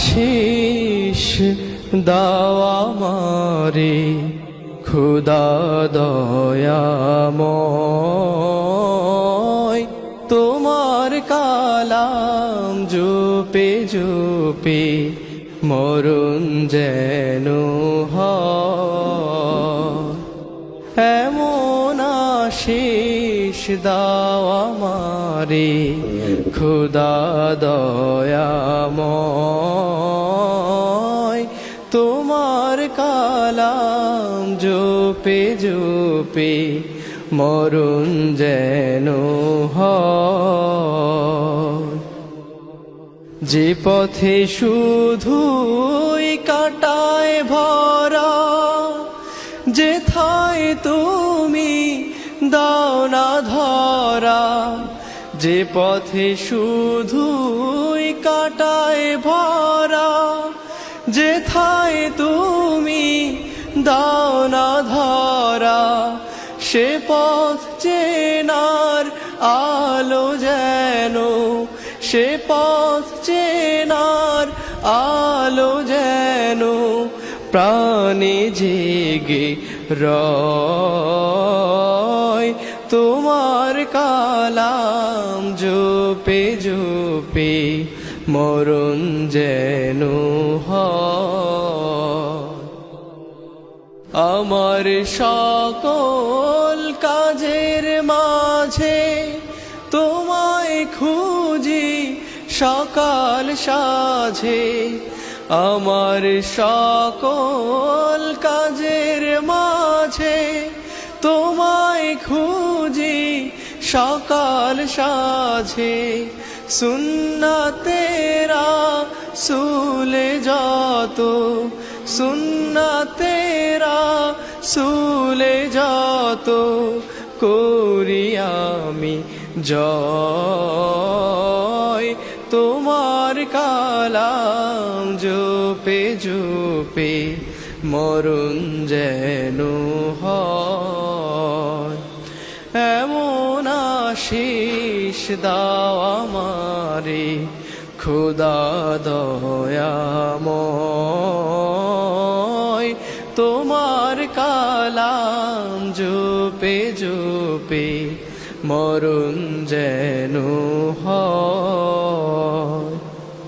আশিস দাও আমারে খুদা দয়াময়, তোমার কালাম জপে জপে মরণ যেন হয়। এমন আশিস দাও আমারে খুদা দয়াময়, তোমার কালাম জপে জপে মরণ যেন হয়। যে পথে শুধুই কাটায় ভরা, যেথায় তুমি দাও না ধরা, যে পথে শুধুই কাটায় ভরা, যেথায় তুমি দাও না ধরা, সে পথ চেনার আলো যেন, সে পথ চেনার আলো যেন প্রাণে জেগে রয়। তোমার কালাম জপে জপে মরণ যেন হয়। আমার সকল কাজের মাঝে তোমায় খুঁজি সকাল সাঝে, আমার সকল কাজের মাঝে তোমায় খুঁজি সকাল সাঝে। সুন্নাতেরা সুলে যত, সুন্নাতেরা সুলে যত করি আমি জয়। তোমার কালাম জপে জপে মরণ যেন হয়। এমন আশিস দাও আমারে খুদা দয়াময়, তোমার কালাম জপে জপে মরণ যেন হয়।